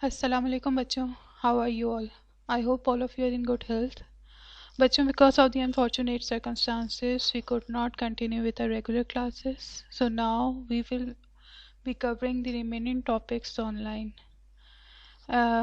Assalamu alaikum bachcho. How are you all? I hope all of you are in good health. Bachcho, because of the unfortunate circumstances, we could not continue with our regular classes. So now we will be covering the remaining topics online.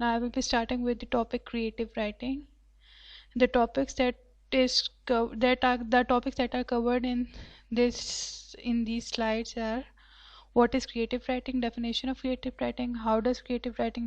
Now I will be starting with the topic creative writing. The topics that are covered in these slides are: what is creative writing, definition of creative writing, how does creative writing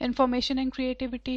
information and creativity,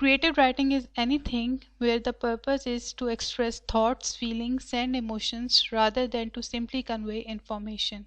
Creative writing is anything where the purpose is to express thoughts, feelings and emotions rather than to simply convey information.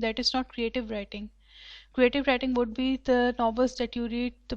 That is not creative writing. Creative writing would be the novels that you read, the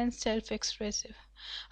and self-expressive.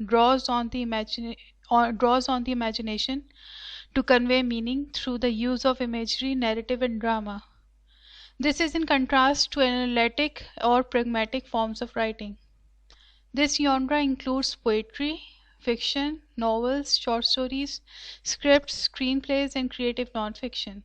draws on the imagination to convey meaning through the use of imagery, narrative and drama. This is in contrast to analytic or pragmatic forms of writing. This genre includes poetry, fiction, novels, short stories, scripts, screenplays and creative non-fiction.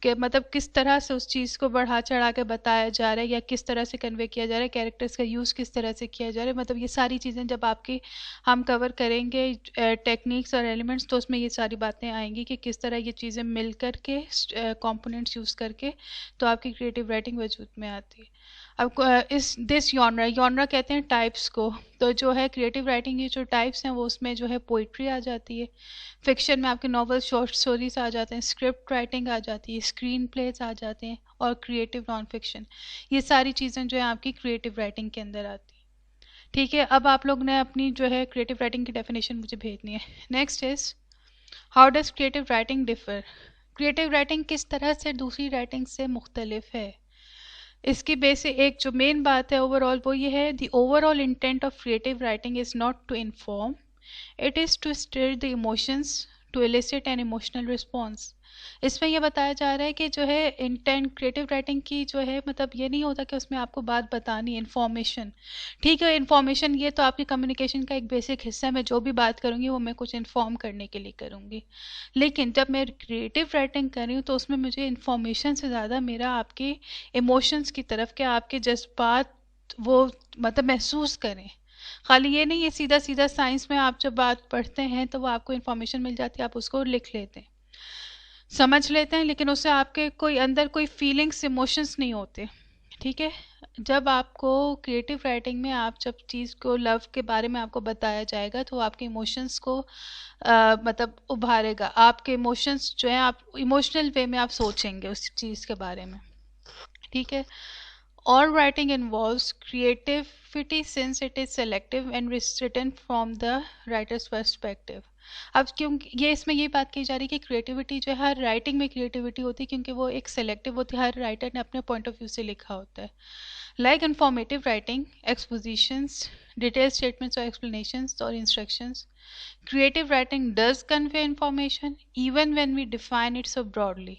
کہ مطلب کس طرح سے اس چیز کو بڑھا چڑھا کے بتایا جا رہا ہے یا کس طرح سے کنوے کیا جا رہا ہے، کیریکٹرز کا یوز کس طرح سے کیا جا رہا ہے. مطلب یہ ساری چیزیں جب آپ کی ہم کور کریں گے ٹیکنیکس اور ایلیمنٹس، تو اس میں یہ ساری باتیں آئیں گی کہ کس طرح یہ چیزیں مل کر کے کمپوننٹس یوز کر کے تو آپ کی کریٹیو رائٹنگ وجود میں آتی ہے. اب اس دس یونرا کہتے ہیں ٹائپس کو. تو جو ہے کریٹیو رائٹنگ کی جو ٹائپس ہیں وہ اس میں جو ہے پوئٹری آ جاتی ہے، فکشن میں آپ کے ناول شارٹ اسٹوریز آ جاتے ہیں، اسکرپٹ رائٹنگ آ جاتی ہے، اسکرین پلیز آ جاتے ہیں، اور کریٹیو نان فکشن. یہ ساری چیزیں جو ہیں آپ کی کریٹیو رائٹنگ کے اندر آتی ہیں. ٹھیک ہے، اب آپ لوگ نے اپنی جو ہے کریٹیو رائٹنگ کی ڈیفینیشن مجھے بھیجنی ہے. Next is how does creative writing differ. Creative writing کس طرح سے دوسری رائٹنگ سے مختلف ہے. اس کی بیس ایک جو مین بات ہے اوور آل وہ یہ ہے، the overall intent of creative writing is not to inform, it is to stir the emotions to elicit an emotional response. اس میں یہ بتایا جا رہا ہے کہ جو ہے انٹینٹ کریٹیو رائٹنگ کی جو ہے مطلب یہ نہیں ہوتا کہ اس میں آپ کو بات بتانی، انفارمیشن. ٹھیک ہے، انفارمیشن یہ تو آپ کی کمیونیکیشن کا ایک بیسک حصہ ہے، میں جو بھی بات کروں گی وہ میں کچھ انفارم کرنے کے لیے کروں گی. لیکن جب میں کریٹیو رائٹنگ کر رہی ہوں تو اس میں مجھے انفارمیشن سے زیادہ میرا آپ کے ایموشنس کی طرف کہ آپ کے جذبات وہ مطلب محسوس کریں. خالی یہ نہیں ہے سیدھا سیدھا سائنس میں آپ جب بات پڑھتے ہیں تو وہ آپ کو انفارمیشن مل جاتی ہے، آپ اس کو لکھ لیتے ہیں، سمجھ لیتے ہیں، لیکن اس سے آپ کے کوئی اندر کوئی فیلنگس ایموشنس نہیں ہوتے. ٹھیک ہے، جب آپ کو کریٹیو رائٹنگ میں آپ جب چیز کو لو کے بارے میں آپ کو بتایا جائے گا تو آپ کے ایموشنس کو مطلب ابھارے گا. آپ کے ایموشنس جو ہیں آپ ایموشنل وے میں آپ سوچیں گے اس چیز کے بارے میں. ٹھیک ہے. All writing involves creativity since it is selective and is written from the writer's perspective. اب کیونکہ یہ اس میں یہ بات کی جا رہی ہے کہ کریٹیوٹی جو ہے ہر رائٹنگ میں کریٹیوٹی ہوتی ہے کیونکہ وہ ایک سلیکٹیو ہوتی ہے، ہر رائٹر نے اپنے پوائنٹ آف ویو سے لکھا ہوتا ہے. Like informative writing, expositions, detail statements اور ایکسپلینیشنس اور instructions. Creative writing does convey information even when we define it so broadly.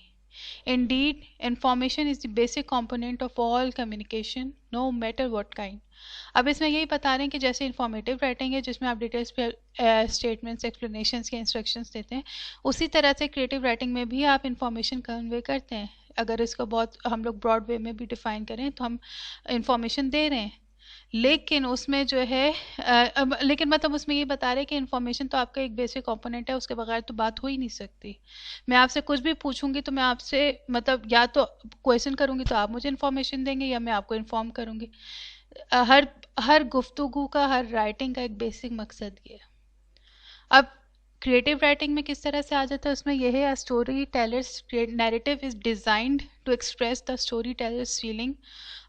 Indeed, information is the basic component of all communication, no matter what kind. اب اس میں یہی بتا رہے ہیں کہ جیسے انفارمیٹیو رائٹنگ ہے جس میں آپ ڈیٹیلس پہ اسٹیٹمنٹس، ایکسپلینیشنس کے انسٹرکشنس دیتے ہیں، اسی طرح سے کریٹیو رائٹنگ میں بھی آپ انفارمیشن کنوے کرتے ہیں. اگر اس کو بہت ہم لوگ براڈ وے میں بھی ڈیفائن کریں تو ہم انفارمیشن دے رہے ہیں، لیکن اس میں جو ہے لیکن مطلب اس میں یہ بتا رہے کہ انفارمیشن تو آپ کا ایک بیسک کمپوننٹ ہے، اس کے بغیر تو بات ہو ہی نہیں سکتی. میں آپ سے کچھ بھی پوچھوں گی تو میں آپ سے مطلب یا تو کویشچن کروں گی تو آپ مجھے انفارمیشن دیں گے یا میں آپ کو انفارم کروں گی. ہر گفتگو کا، ہر رائٹنگ کا ایک بیسک مقصد یہ ہے. اب کریٹیو رائٹنگ میں کس طرح سے آ جاتا ہے، اس میں یہ ہے story tellers narrative is designed to express the story tellers feeling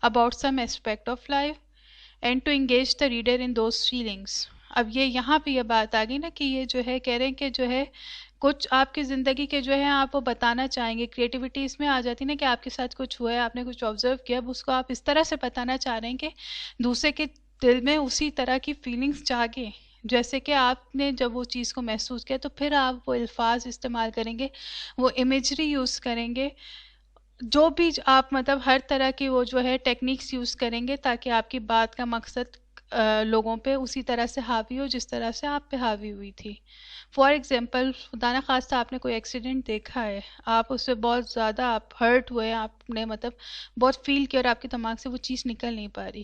about some aspect of life and to engage the reader in those feelings. اب یہ یہاں پہ یہ بات آ گئی نا کہ یہ جو ہے کہہ رہے ہیں کہ جو ہے کچھ آپ کی زندگی کے جو ہے آپ وہ بتانا چاہیں گے. کریٹیوٹی اس میں آ جاتی نا کہ آپ کے ساتھ کچھ ہوا ہے، آپ نے کچھ آبزرو کیا، اب اس کو آپ اس طرح سے بتانا چاہ رہے ہیں کہ دوسرے کے دل میں اسی طرح کی فیلنگس جاگے جیسے کہ آپ نے جب وہ چیز کو محسوس کیا. تو پھر آپ وہ الفاظ استعمال کریں گے، وہ امیجری یوز کریں گے، جو بھی آپ مطلب ہر طرح کی وہ جو ہے ٹیکنیکس یوز کریں گے تاکہ آپ کی بات کا مقصد لوگوں پہ اسی طرح سے حاوی ہو جس طرح سے آپ پہ حاوی ہوئی تھی. فار ایگزامپل خدا نخواستہ آپ نے کوئی ایکسیڈنٹ دیکھا ہے، آپ اس سے بہت زیادہ آپ ہرٹ ہوئے، آپ نے مطلب بہت فیل کیا اور آپ کے دماغ سے وہ چیز نکل نہیں پا رہی.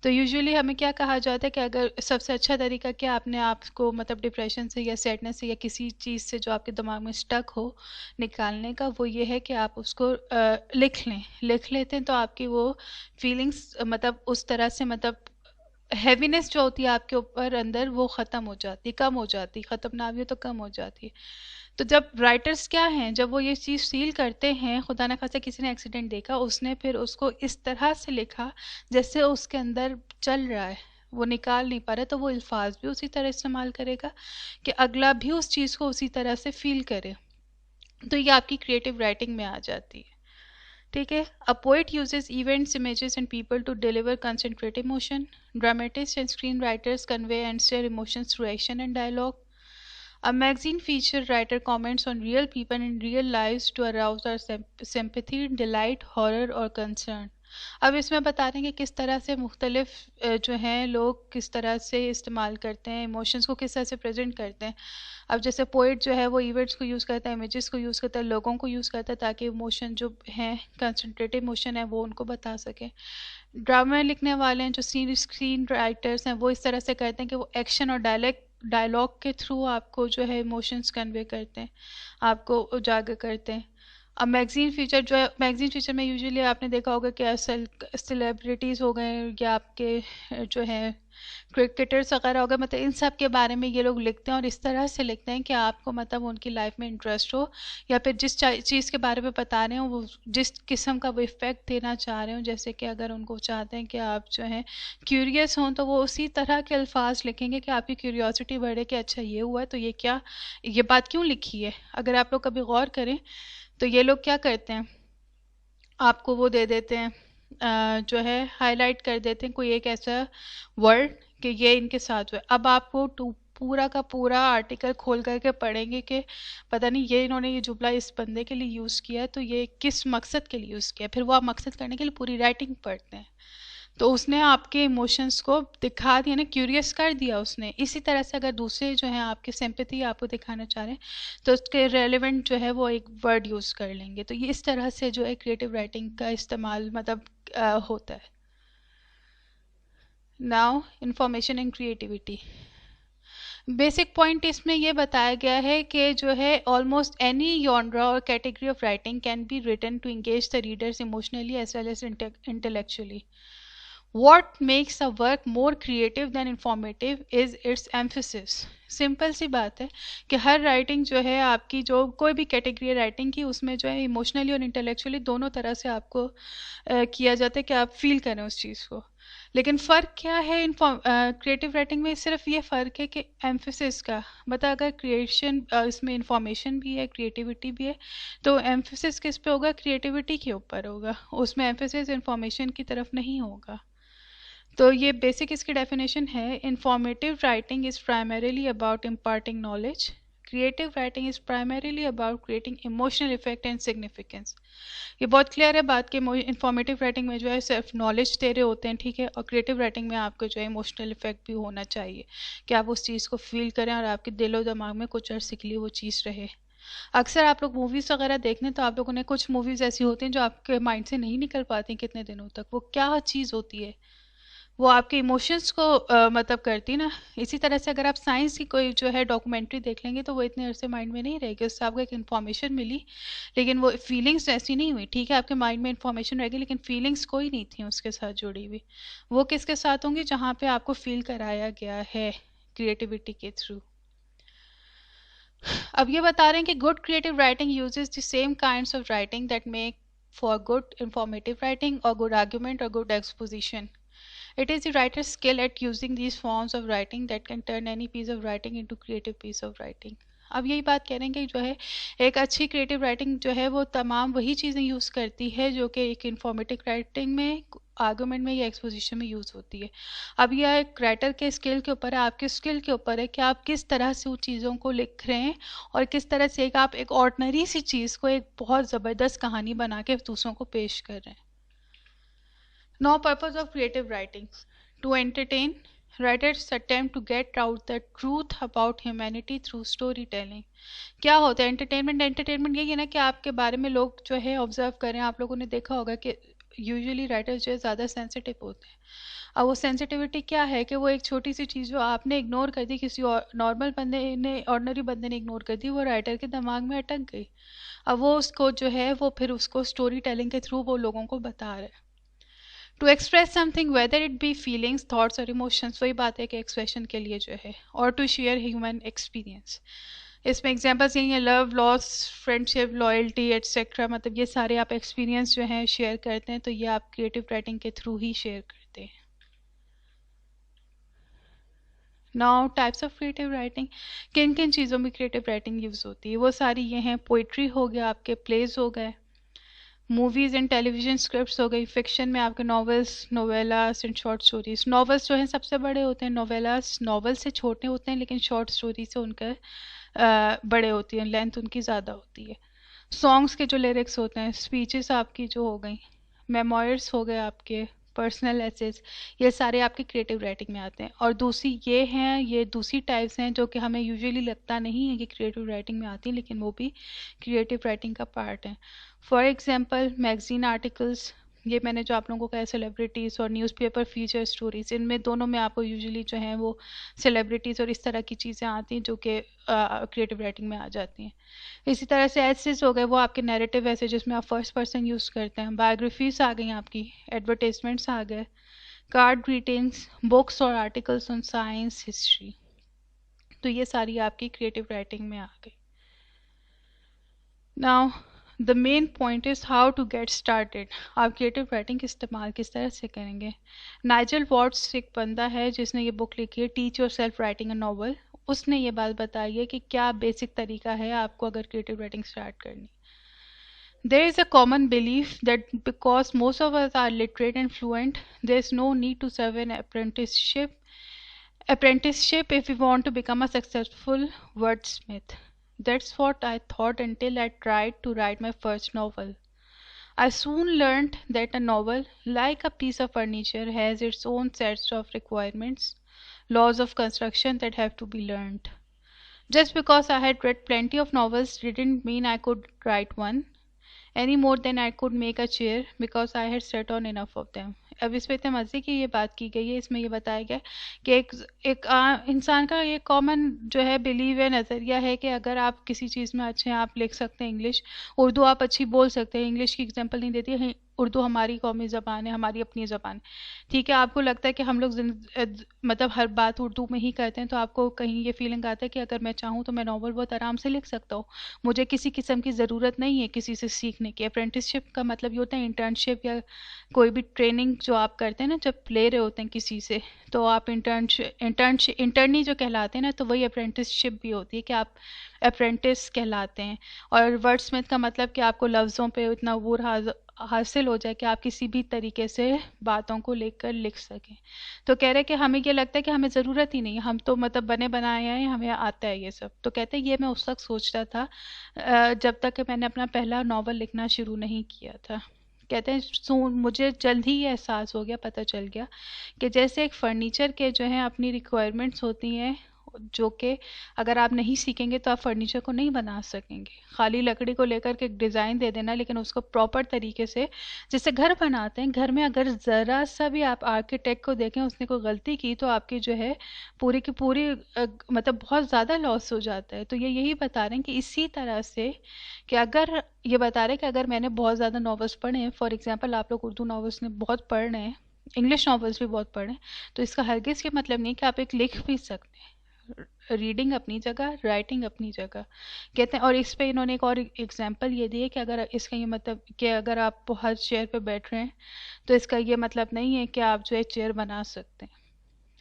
تو یوزولی ہمیں کیا کہا جاتا ہے کہ اگر سب سے اچھا طریقہ کیا آپ نے آپ کو مطلب ڈپریشن سے یا سیڈنس سے یا کسی چیز سے جو آپ کے دماغ میں اسٹک ہو نکالنے کا، وہ یہ ہے کہ آپ اس کو لکھ لیں. لکھ لیتے ہیں تو آپ کی وہ فیلنگس مطلب اس طرح سے مطلب ہیوینس جو ہوتی ہے آپ کے اوپر اندر وہ ختم ہو جاتی، کم ہو جاتی، ختم نہ بھی ہو تو کم ہو جاتی ہے. تو جب رائٹرز کیا ہیں، جب وہ یہ چیز فیل کرتے ہیں، خدا نہ خواستہ کسی نے ایکسیڈنٹ دیکھا، اس نے پھر اس کو اس طرح سے لکھا جیسے اس کے اندر چل رہا ہے، وہ نکال نہیں پا رہا، تو وہ الفاظ بھی اسی طرح استعمال کرے گا کہ اگلا بھی اس چیز کو اسی طرح سے فیل کرے. تو یہ آپ کی کریٹیو رائٹنگ میں آ جاتی ہے. ٹھیک ہے. A poet uses events, images and people to deliver concentrate emotion. Dramatists and screenwriters convey and share emotions through action and dialogue. A magazine feature writer comments on real people in real lives to arouse our sympathy, delight, horror or concern. اب اس میں بتا رہے ہیں کہ کس طرح سے مختلف جو ہیں لوگ کس طرح سے استعمال کرتے ہیں ایموشنز کو، کس طرح سے پریزنٹ کرتے ہیں. اب جیسے پوئٹ جو ہے وہ ایونٹس کو یوز کرتا ہے، امیجز کو یوز کرتا ہے، لوگوں کو یوز کرتا ہے تاکہ ایموشن جو ہیں کنسنٹریٹو ایموشن ہے وہ ان کو بتا سکے. ڈرامہ لکھنے والے ہیں جو اسکرین رائٹرس ہیں وہ اس طرح سے کرتے ہیں کہ وہ ایکشن اور ڈائلاگ کے تھرو آپ کو جو ہے ایموشنز کنوے کرتے ہیں، آپ کو اجاگر کرتے ہیں. اب میگزین فیچر جو ہے، میگزین فیچر میں یوزلی آپ نے دیکھا ہوگا کہ سیلیبریٹیز ہو گئے یا آپ کے جو ہیں کرکٹرز وغیرہ ہو گئے، مطلب ان سب کے بارے میں یہ لوگ لکھتے ہیں اور اس طرح سے لکھتے ہیں کہ آپ کو مطلب ان کی لائف میں انٹرسٹ ہو، یا پھر جس چیز کے بارے میں بتا رہے ہوں وہ جس قسم کا وہ افیکٹ دینا چاہ رہے ہوں، جیسے کہ اگر ان کو چاہتے ہیں کہ آپ جو ہیں کیوریس ہوں تو وہ اسی طرح کے الفاظ لکھیں گے کہ آپ کی کیوریوسٹی بڑھے کہ اچھا یہ ہوا ہے تو یہ کیا، یہ بات کیوں لکھی ہے. اگر آپ لوگ کبھی غور کریں تو یہ لوگ کیا کرتے ہیں، آپ کو وہ دے دیتے ہیں جو ہے ہائی لائٹ کر دیتے ہیں کوئی ایک ایسا ورڈ کہ یہ ان کے ساتھ ہوئے. اب آپ کو پورا کا پورا آرٹیکل کھول کر کے پڑھیں گے کہ پتہ نہیں یہ انہوں نے یہ جملہ اس بندے کے لیے یوز کیا ہے تو یہ کس مقصد کے لیے یوز کیا ہے. پھر وہ آپ مقصد کرنے کے لیے پوری رائٹنگ پڑھتے ہیں تو اس نے آپ کے ایموشنس کو دکھا دیا نا، کیوریس کر دیا اس نے. اسی طرح سے اگر دوسرے جو ہیں آپ کے سمپتھی آپ کو دکھانا چاہ رہے ہیں تو اس کے ریلیونٹ جو ہے وہ ایک ورڈ یوز کر لیں گے. تو یہ اس طرح سے جو ہے کریٹو رائٹنگ کا استعمال مطلب ہوتا ہے. Now information and creativity. Basic point اس میں یہ بتایا گیا ہے کہ جو ہے آلموسٹ اینی جانرا اور category of writing can be written to engage the readers emotionally as well as intellectually. What makes a work more creative than informative is its emphasis. Simple سی بات ہے کہ ہر رائٹنگ جو ہے آپ کی جو کوئی بھی کیٹیگری ہے رائٹنگ کی اس میں جو ہے ایموشنلی اور انٹلیکچولی دونوں طرح سے آپ کو کیا جاتا ہے کہ آپ فیل کریں اس چیز کو. لیکن فرق کیا ہے کریٹو رائٹنگ میں؟ صرف یہ فرق ہے کہ ایمفیسس کا، مطلب اگر کریشن اس میں انفارمیشن بھی ہے کریٹیوٹی بھی ہے تو ایمفیسس کس پہ ہوگا؟ کریٹیوٹی کے اوپر ہوگا. اس میں ایمفیسس انفارمیشن کی طرف نہیں ہوگا. تو یہ بیسک اس کی ڈیفینیشن ہے. Informative writing is primarily about imparting knowledge. Creative writing is primarily about creating emotional effect and significance. یہ بہت کلیئر ہے بات کہ انفارمیٹیو رائٹنگ میں جو ہے صرف نالج دے رہے ہوتے ہیں، ٹھیک ہے، اور کریٹو رائٹنگ میں آپ کو جو ہے ایموشنل افیکٹ بھی ہونا چاہیے کہ آپ اس چیز کو فیل کریں اور آپ کے دل و دماغ میں کچھ عرصے کے لیے وہ چیز رہے. اکثر آپ لوگ موویز وغیرہ دیکھیں تو آپ لوگوں نے کچھ موویز ایسی ہوتی ہیں جو آپ کے مائنڈ سے نہیں نکل پاتی کتنے دنوں تک. وہ کیا چیز ہوتی ہے؟ وہ آپ کے ایموشنس کو مطلب کرتی نا. اسی طرح سے اگر آپ سائنس کی کوئی جو ہے ڈاکومنٹری دیکھ لیں گے تو وہ اتنے عرصے مائنڈ میں نہیں رہے گی، اس سے آپ کو ایک انفارمیشن ملی لیکن وہ فیلنگس ایسی نہیں ہوئی. ٹھیک ہے آپ کے مائنڈ میں انفارمیشن رہے گی لیکن فیلنگس کوئی نہیں تھیں اس کے ساتھ جڑی ہوئی. وہ کس کے ساتھ ہوں گی؟ جہاں پہ آپ کو فیل کرایا گیا ہے کریٹیوٹی کے تھرو. اب یہ بتا رہے ہیں کہ good creative writing uses the same kinds of writing that make for good informative writing اور گڈ آرگیومنٹ اور good exposition. It is the writer's skill at using these forms of writing that can turn any piece of writing into creative piece of writing. اب یہی بات کہہ رہے ہیں کہ جو ہے ایک اچھی کریٹو رائٹنگ جو ہے وہ تمام وہی چیزیں یوز کرتی ہے جو کہ ایک انفارمیٹو رائٹنگ میں، آرگومنٹ میں یا ایکسپوزیشن میں یوز ہوتی ہے. اب یہ ایک رائٹر کے اسکل کے اوپر ہے، آپ کے اسکل کے اوپر ہے کہ آپ کس طرح سے ان چیزوں کو لکھ رہے ہیں اور کس طرح سے آپ ایک آرڈنری سی چیز کو ایک بہت زبردست کہانی بنا کے دوسروں کو پیش کر رہے ہیں. No purpose of creative writing. To entertain, writers attempt to get out the truth about humanity through storytelling. کیا ہوتا ہے انٹرٹینمنٹ؟ انٹرٹینمنٹ یہی ہے نا کہ آپ کے بارے میں لوگ جو ہے آبزرو کریں. آپ لوگوں نے دیکھا ہوگا کہ یوزلی رائٹرز جو ہے زیادہ سینسیٹیو ہوتے ہیں. اب وہ سینسیٹیوٹی کیا ہے کہ وہ ایک چھوٹی سی چیز جو آپ نے اگنور کر دی، کسی نارمل بندے نے، آرڈنری بندے نے اگنور کر دی، وہ رائٹر کے دماغ میں اٹک گئی. اب وہ اس کو جو ہے وہ پھر اس کو اسٹوری ٹیلنگ کے تھرو وہ لوگوں کو بتا رہے ہیں. To express something whether it be feelings, thoughts اور ایموشنس، وہی بات ہے کہ ایکسپریشن کے لیے جو ہے، اور ٹو شیئر ہیومن ایکسپیرینس. اس میں ایگزامپلس یہی ہیں: لو، لاس، فرینڈ شپ، لائلٹی ایٹسیٹرا. مطلب یہ سارے آپ ایکسپیرینس جو ہیں شیئر کرتے ہیں تو یہ آپ کریٹو رائٹنگ کے تھرو ہی شیئر کرتے ہیں. Now types of creative writing. کن کن چیزوں میں کریٹو رائٹنگ یوز ہوتی ہے؟ وہ ساری یہ ہیں: پوئٹری ہو گیا، آپ کے پلیز ہو گئے، movies and television scripts ہو گئی، فکشن میں آپ کے novels, novellas and short stories. Novels جو ہیں سب سے بڑے ہوتے ہیں، نویلاز ناول سے چھوٹے ہوتے ہیں لیکن شارٹ اسٹوری سے ان کا بڑے ہوتی ہیں، لینتھ ان کی زیادہ ہوتی ہے. سانگس کے جو لیرکس ہوتے ہیں، اسپیچز آپ کی جو ہو گئیں، میموئرس ہو گئے آپ کے پرسنل ایسیز، یہ سارے آپ کی کریٹیو رائٹنگ میں آتے ہیں. اور دوسری یہ ہیں، یہ دوسری ٹائپس ہیں جو کہ ہمیں یوزلی لگتا نہیں ہے کہ کریٹیو رائٹنگ میں آتی ہیں، لیکن وہ بھی کریٹیو رائٹنگ کا پارٹ ہیں. فار ایگزامپل میگزین آرٹیکلس، یہ میں نے جو آپ لوگوں کو ہے سیلیبریٹیز اور نیوز پیپر فیچر اسٹوریز، ان میں دونوں میں آپ کو یوزلی جو ہیں وہ سیلیبریٹیز اور اس طرح کی چیزیں آتی ہیں جو کہ کریٹیو رائٹنگ میں آ جاتی ہیں. اسی طرح سے ایسیز ہو گئے، وہ آپ کے نیریٹو ایسے جس میں آپ فرسٹ پرسن یوز کرتے ہیں. بایوگرافیز آ گئی آپ کی، ایڈورٹیزمنٹس آ گئے، کارڈ گریٹنگس، بکس اور آرٹیکلس آن سائنس ہسٹری. تو یہ ساری آپ کی کریٹیو رائٹنگ میں آ گئی. Now the main point is how to get started. آپ کریٹیو رائٹنگ کا استعمال کس طرح سے کریں گے. نائجل واٹس ایک بندہ ہے جس نے یہ بک لکھی ہے teach yourself writing a novel. اس نے یہ بات بتائی ہے کہ کیا بیسک طریقہ ہے آپ کو اگر کریٹیو رائٹنگ اسٹارٹ کرنی. There is a common belief that because most of us are literate and fluent, there is no need to serve an apprenticeship if we want to become a successful wordsmith. That's what I thought until I tried to write my first novel. I soon learned that a novel, like a piece of furniture, has its own sets of requirements, laws of construction that have to be learned. Just because I had read plenty of novels didn't mean I could write one, any more than I could make a chair because I had sat on enough of them. اب اس پہ اتنے مزے کی یہ بات کی گئی ہے، اس میں یہ بتایا گیا کہ ایک انسان کا یہ کامن جو ہے بلیو ہے، نظریہ ہے کہ اگر آپ کسی چیز میں اچھے ہیں، آپ لکھ سکتے ہیں انگلش، اردو آپ اچھی بول سکتے ہیں. انگلش کی اگزامپل نہیں دیتی ہے، اردو ہماری قومی زبان ہے، ہماری اپنی زبان. ٹھیک ہے، آپ کو لگتا ہے کہ ہم لوگ مطلب ہر بات اردو میں ہی کرتے ہیں، تو آپ کو کہیں یہ فیلنگ آتا ہے کہ اگر میں چاہوں تو میں ناول بہت آرام سے لکھ سکتا ہوں، مجھے کسی قسم کی ضرورت نہیں ہے کسی سے سیکھنے کی. اپرینٹسشپ کا مطلب یہ ہوتا ہے انٹرنشپ یا کوئی بھی ٹریننگ جو آپ کرتے ہیں نا، جب لے رہے ہوتے ہیں کسی سے، تو آپ انٹرنی جو کہلاتے ہیں نا، تو وہی اپرینٹسشپ بھی ہوتی ہے کہ آپ اپرینٹس کہلاتے ہیں. اور ورڈ سمتھ کا مطلب کہ آپ کو لفظوں پہ اتنا عبور حاصل ہو جائے کہ آپ کسی بھی طریقے سے باتوں کو لے کر لکھ سکیں. تو کہہ رہے کہ ہمیں یہ لگتا ہے کہ ہمیں ضرورت ہی نہیں ہے، ہم تو مطلب بنے بنائے ہیں، ہمیں آتا ہے یہ سب. تو کہتے ہیں یہ میں اس وقت سوچتا تھا جب تک کہ میں نے اپنا پہلا ناول لکھنا شروع نہیں کیا تھا. کہتے ہیں مجھے جلد ہی یہ احساس ہو گیا، پتہ چل گیا کہ جیسے ایک فرنیچر کے جو ہیں اپنی ریکوائرمنٹس ہوتی ہیں، جو کہ اگر آپ نہیں سیکھیں گے تو آپ فرنیچر کو نہیں بنا سکیں گے. خالی لکڑی کو لے کر کے ایک ڈیزائن دے دینا، لیکن اس کو پراپر طریقے سے، جیسے گھر بناتے ہیں، گھر میں اگر ذرا سا بھی آپ آرکیٹیکٹ کو دیکھیں اس نے کوئی غلطی کی تو آپ کی جو ہے پوری کی پوری مطلب بہت زیادہ لاس ہو جاتا ہے. تو یہ یہی بتا رہے ہیں کہ اسی طرح سے کہ اگر یہ بتا رہے ہیں کہ اگر میں نے بہت زیادہ ناولس پڑھے ہیں، فار ایگزامپل آپ لوگ اردو ناولس نے بہت پڑھ رہے ہیں، انگلش ناولس بھی بہت پڑھیں، تو اس کا ہرگز یہ مطلب نہیں کہ آپ ایک لکھ بھی سکتے ہیں. ریڈنگ اپنی جگہ، رائٹنگ اپنی جگہ. کہتے ہیں، اور اس پہ انہوں نے ایک اور ایگزامپل یہ دی ہے کہ اگر اس کا یہ مطلب کہ اگر آپ ہر چیئر پہ بیٹھ رہے ہیں تو اس کا یہ مطلب نہیں ہے کہ آپ جو ہے چیئر بنا سکتے ہیں.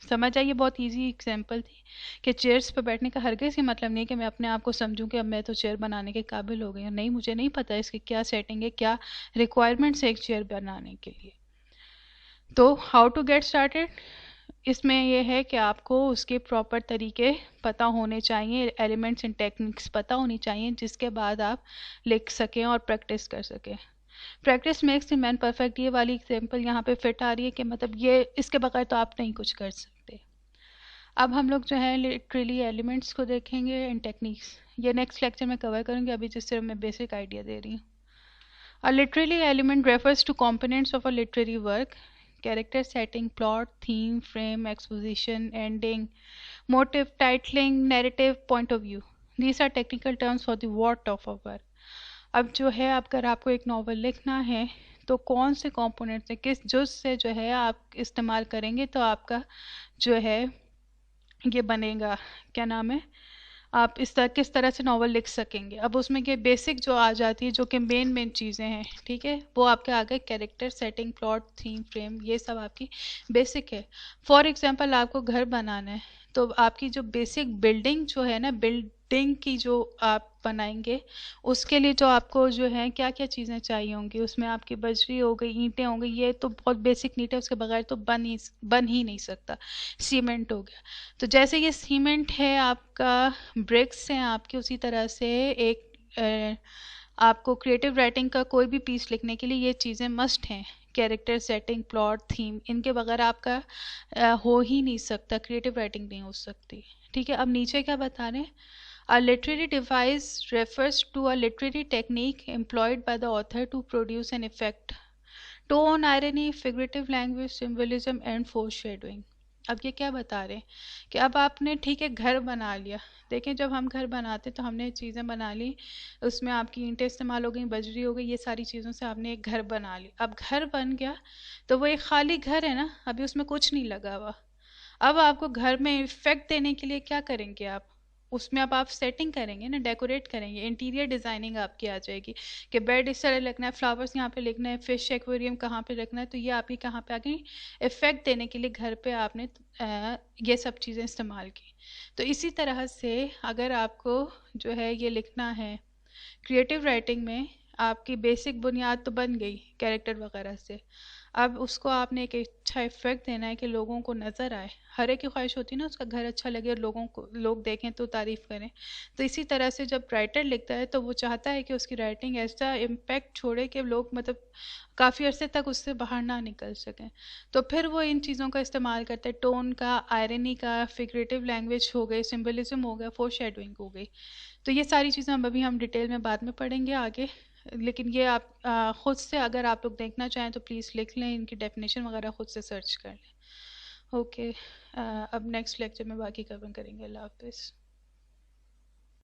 سمجھ آئیے، بہت ایزی ایگزامپل تھی کہ چیئرس پہ بیٹھنے کا ہرگز یہ مطلب نہیں کہ میں اپنے آپ کو سمجھوں کہ اب میں تو چیئر بنانے کے قابل ہو گئی ہوں. نہیں، مجھے نہیں پتہ اس کی کیا سیٹنگ ہے، کیا ریکوائرمنٹس ہے ایک چیئر بنانے کے لیے. تو ہاؤ ٹو گیٹ اسٹارٹیڈ، اس میں یہ ہے کہ آپ کو اس کے پراپر طریقے پتہ ہونے چاہیے، ایلیمنٹس اینڈ ٹیکنیکس پتہ ہونی چاہیے، جس کے بعد آپ لکھ سکیں اور پریکٹس کر سکیں. Practice makes the man perfect, یہ والی ایگزامپل یہاں پہ فٹ آ رہی ہے کہ مطلب یہ اس کے بغیر تو آپ نہیں کچھ کر سکتے. اب ہم لوگ جو ہے لٹرلی ایلیمنٹس کو دیکھیں گے اینڈ ٹیکنیکس. یہ نیکسٹ لیکچر میں کور کروں گی، ابھی جس سے میں بیسک آئیڈیا دے رہی ہوں. A literary element refers to components of a literary work: character setting, plot, theme, frame, exposition, ending, motive, titling, narrative, point of view. These are technical terms for the what of a work. اب جو ہے اگر آپ کو ایک novel لکھنا ہے تو کون سے کمپوننٹ سے، کس جز سے جو ہے آپ استعمال کریں گے تو آپ کا جو ہے یہ بنے گا، کیا نام ہے، آپ اس طرح کس طرح سے ناول لکھ سکیں گے. اب اس میں یہ بیسک جو آ جاتی ہے جو کہ مین چیزیں ہیں، ٹھیک ہے، وہ آپ کے آگے character setting, plot, theme, frame, یہ سب آپ کی بیسک ہے. فار ایگزامپل آپ کو گھر بنانا ہے تو آپ کی جو بیسک بلڈنگ جو ہے نا، بلڈنگ کی جو آپ بنائیں گے اس کے لیے جو آپ کو جو ہے کیا کیا چیزیں چاہیے ہوں گی، اس میں آپ کی بجری ہو گئی، اینٹیں ہوں گئی، یہ تو بہت بیسک نیڈ ہے، اس کے بغیر تو بن ہی نہیں سکتا. سیمنٹ ہو گیا، تو جیسے یہ سیمنٹ ہے آپ کا، برکس ہیں آپ کے، اسی طرح سے ایک آپ کو کریٹیو رائٹنگ کا کوئی بھی پیس لکھنے کے لیے یہ چیزیں مسٹ ہیں کیریکٹر سیٹنگ پلاٹ تھیم ان کے بغیر آپ کا ہو ہی نہیں سکتا، کریٹو رائٹنگ نہیں ہو سکتی. ٹھیک ہے. اب نیچے کیا بتا رہے ہیں؟ A literary device refers to a literary technique employed by the author to produce an effect. Tone, irony, figurative language, symbolism and foreshadowing. اب یہ کیا بتا رہے ہیں کہ اب آپ نے ٹھیک ہے گھر بنا لیا. دیکھیں جب ہم گھر بناتے تو ہم نے چیزیں بنا لی، اس میں آپ کی اینٹیں استعمال ہو گئی، بجری ہو گئی، یہ ساری چیزوں سے آپ نے ایک گھر بنا لی. اب گھر بن گیا تو وہ ایک خالی گھر ہے نا، ابھی اس میں کچھ نہیں لگا ہوا. اب آپ کو گھر میں افیکٹ دینے کے لیے کیا کریں گے؟ اس میں اب آپ سیٹنگ کریں گے نا، ڈیکوریٹ کریں گے، انٹیریئر ڈیزائننگ آپ کی آ جائے گی کہ بیڈ اس طرح لگنا ہے، فلاورس یہاں پہ لکھنا ہے، فش ایکویریم کہاں پہ رکھنا ہے. تو یہ آپ کی کہاں پہ آ گئی؟ افیکٹ دینے کے لیے گھر پہ آپ نے یہ سب چیزیں استعمال کی. تو اسی طرح سے اگر آپ کو جو ہے یہ لکھنا ہے کریٹو رائٹنگ میں، آپ کی بیسک بنیاد تو بن گئی کیریکٹر وغیرہ سے. اب اس کو آپ نے ایک اچھا افیکٹ دینا ہے کہ لوگوں کو نظر آئے. ہر ایک کی خواہش ہوتی ہے نا اس کا گھر اچھا لگے اور لوگ دیکھیں تو تعریف کریں. تو اسی طرح سے جب رائٹر لکھتا ہے تو وہ چاہتا ہے کہ اس کی رائٹنگ ایسا امپیکٹ چھوڑے کہ لوگ مطلب کافی عرصے تک اس سے باہر نہ نکل سکیں. تو پھر وہ ان چیزوں کا استعمال کرتے ہیں، ٹون کا، آئرنی کا، فگریٹو لینگویج ہو گئی، سمبلزم ہو گیا، فور شیڈوئنگ ہو گئی. تو یہ ساری چیزیں ہم ڈیٹیل میں بعد میں پڑھیں گے آگے. لیکن یہ آپ خود سے اگر آپ لوگ دیکھنا چاہیں تو پلیز لکھ لیں، ان کی ڈیفینیشن وغیرہ خود سے سرچ کر لیں. اوکے. اب نیکسٹ لیکچر میں باقی کور کریں گے. اللہ حافظ.